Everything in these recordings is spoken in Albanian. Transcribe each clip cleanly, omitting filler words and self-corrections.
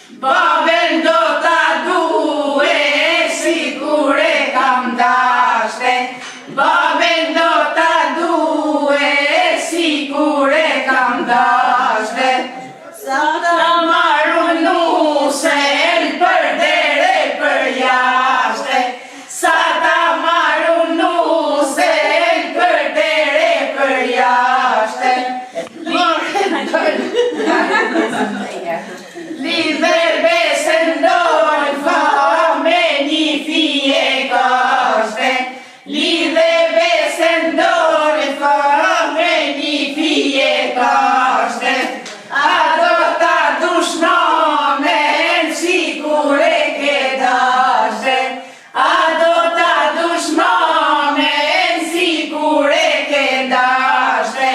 Babën do ta due, sikur e kam dashte. Babën do ta due, sikur e kam dashte. Sa ta marrun nusen për dere për jashte. Sa ta marrun nusen për dere për jashte. Lidher besën dojnë fa me një fije kashte. Lidher besën dojnë fa me një fije kashte. A do ta dushmanen sikur e ke dashte. A do ta dushmanen sikur e ke dashte.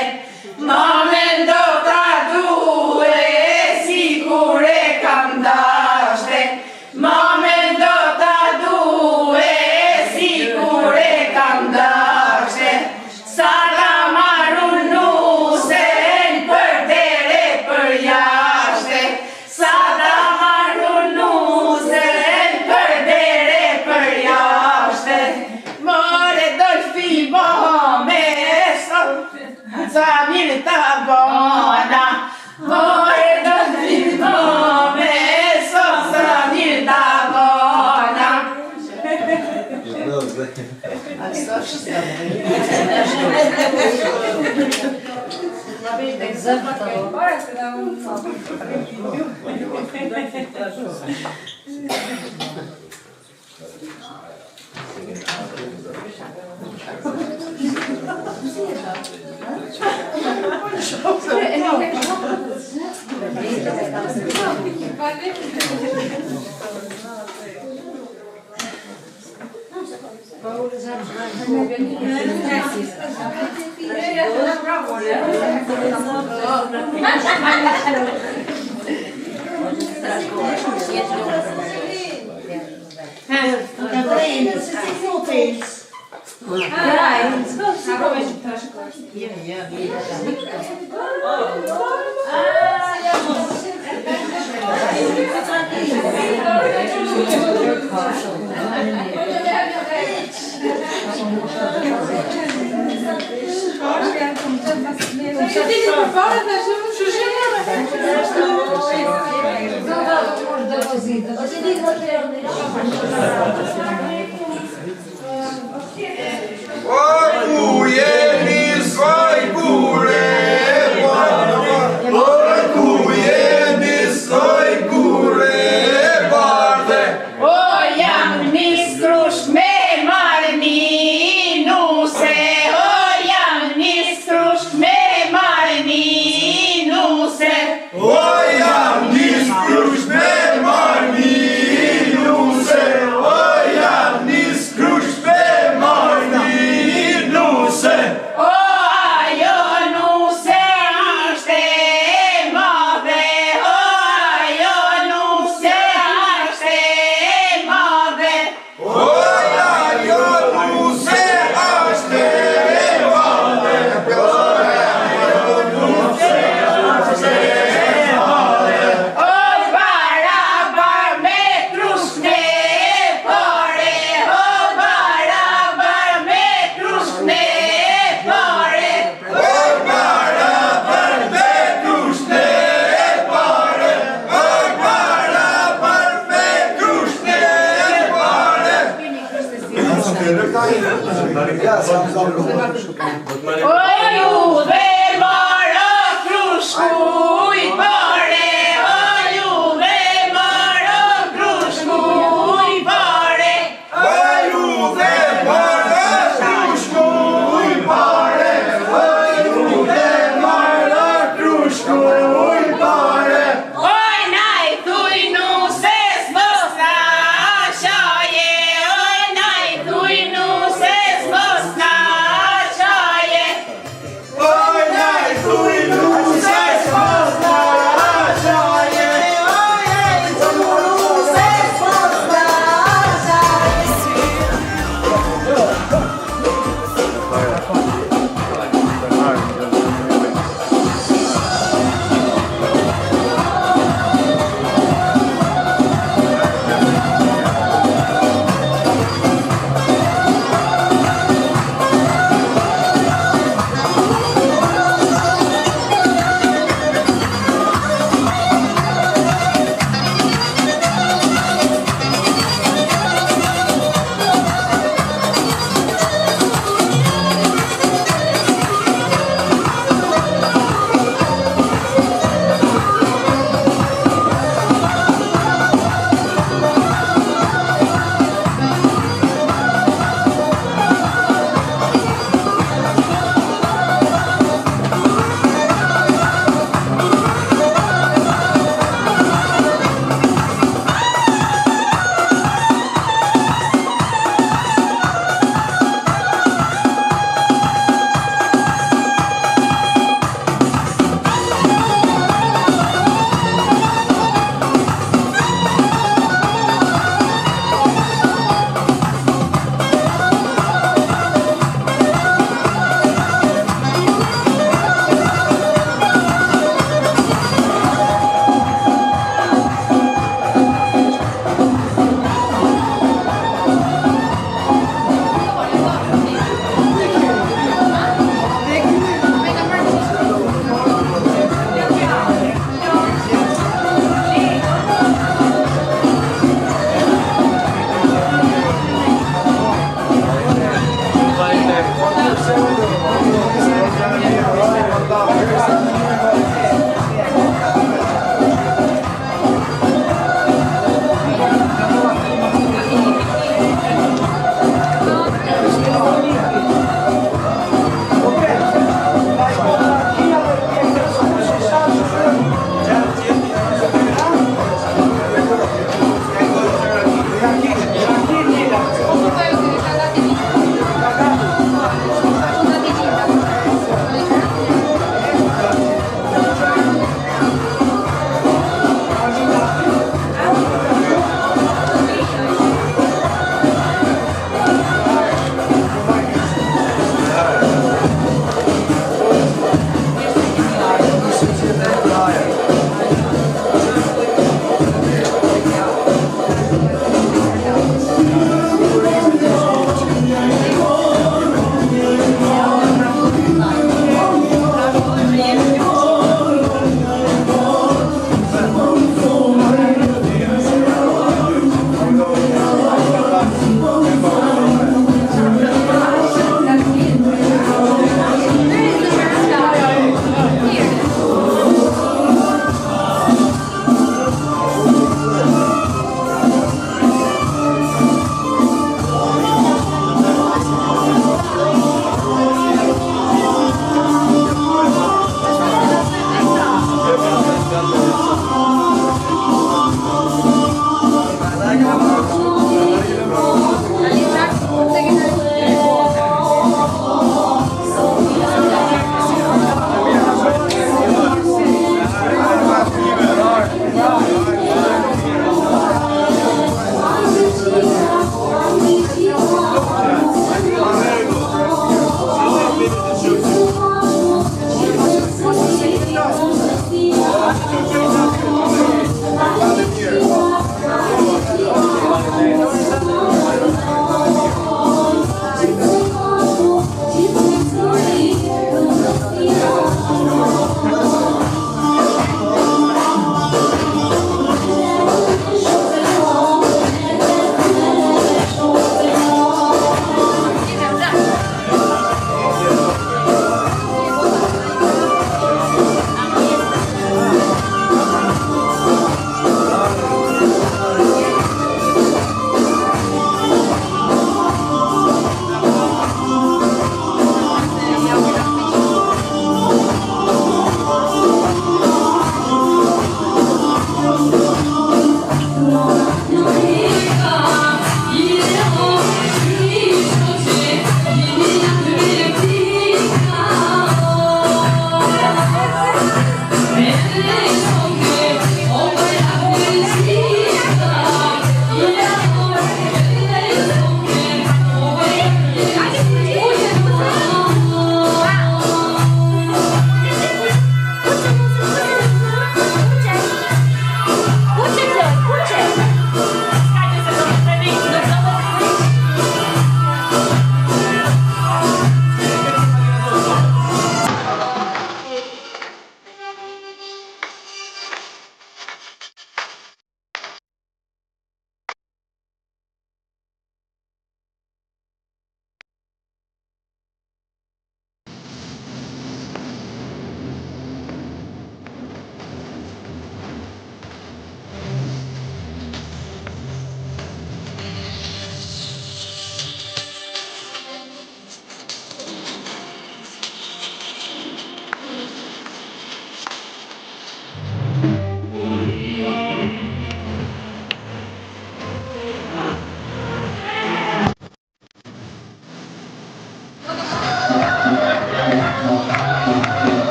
Mamen do ta due sikur e kam dashte. Mamen do ta due sikur e kam dashte. Sa ta marrun nusen për dere për jashte. Sa ta marrun nusen për dere për jashte. More dolfi me sot. Sa mirë ta bona. More dolfi me sot. Sa mirë ta bona. Shaje, oj, naj, tuj, nu, se, zlos, na,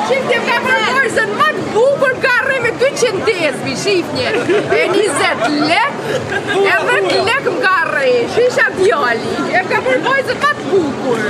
Shifnje ka përgërzën më të bukur ka rrej me 200 desmi, shifnje. E 20 lek, e 10 lek më ka rrej, shisha djali. E ka përgërzën më të bukur.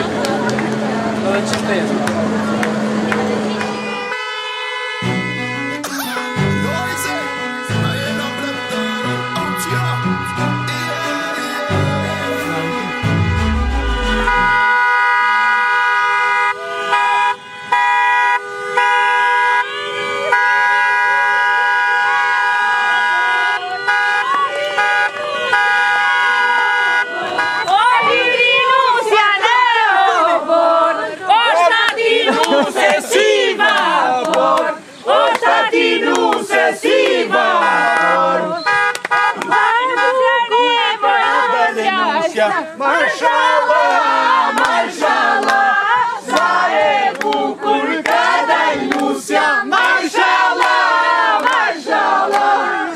Mashallah, mashallah, sa e bukur ka Dalnusia. Mashallah, mashallah,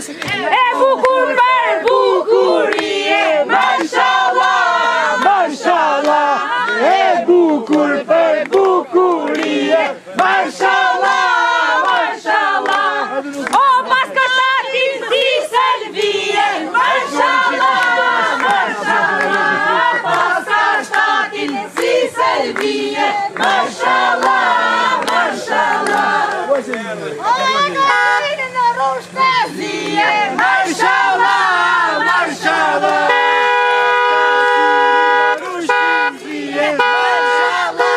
e bukur për bukurie. Mashallah, mashallah, e bukur për bukurie. Mashallah, mashallah, o paska shtatin si Selvie. Mashallah, Selvie, mashallah, mashallah. Oye, në rushtezie, mashallah, mashallah. Rushtezie, mashallah,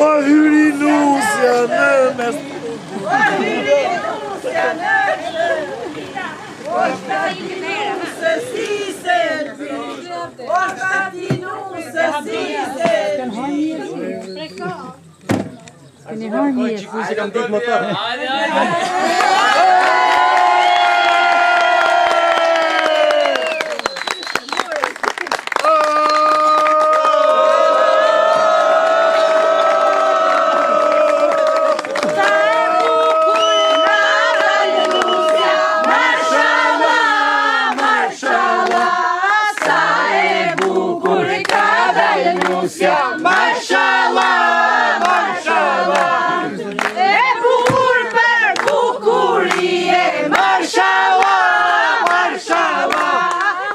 O hyri nusja në mes. O hyri nusja në O shtatinu se si Selvi. O shtatinu se si Selvi. Keni hërë një Mashallah, mashallah, e bukur për bukurie. Mashallah, mashallah,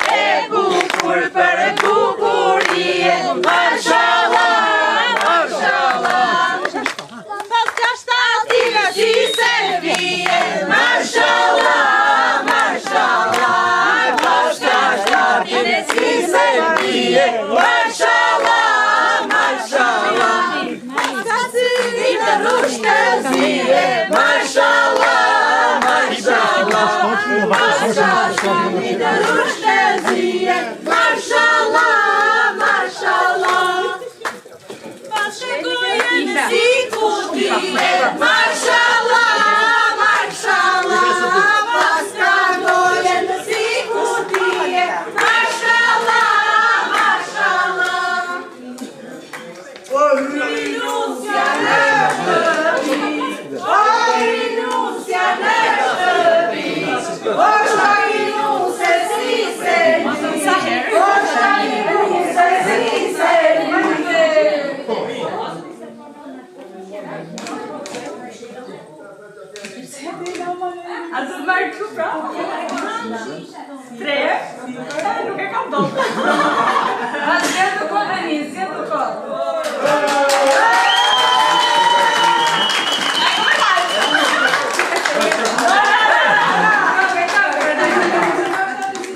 e bukur për bukurie. Mashallah, mashallah, paska shtatin si Selvie. Mashallah, mashallah, paska shtatin si Selvie. Mashallah, rushtezie, mashallah, mashallah, rushtezie, mashallah, mashallah, pashkojen si kutie, mashallah, mashallah, pashkojen si kutie, mashallah, mashallah.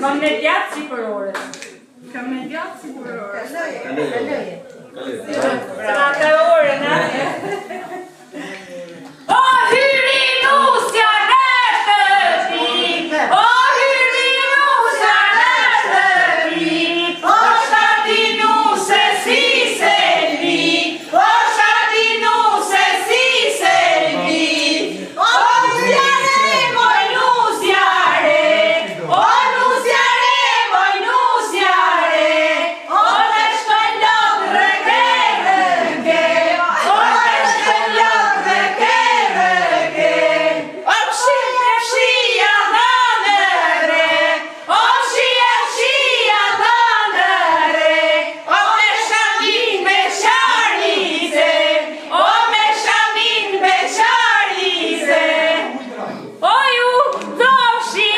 Kam me djatë si për ore. Pra të ore, në? O hyri nusja rështë pi, o hyri nusja rështë pi, o shati nuse si se pi, o shati nuse si se pi, o nusja re, moj nusja re, o nusja re, moj nusja re, o në shkëllot rëke rëke, o në shkëllot rëke rëke, o pshia dhanëre, o pshia dhanëre, o me shamin me qarize, o me shamin me qarize, o ju dofshi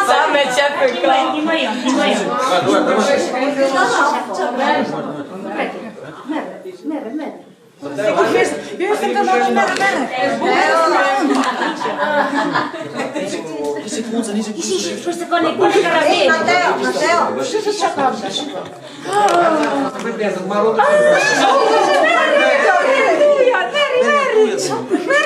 Sa me qep për ka. Merry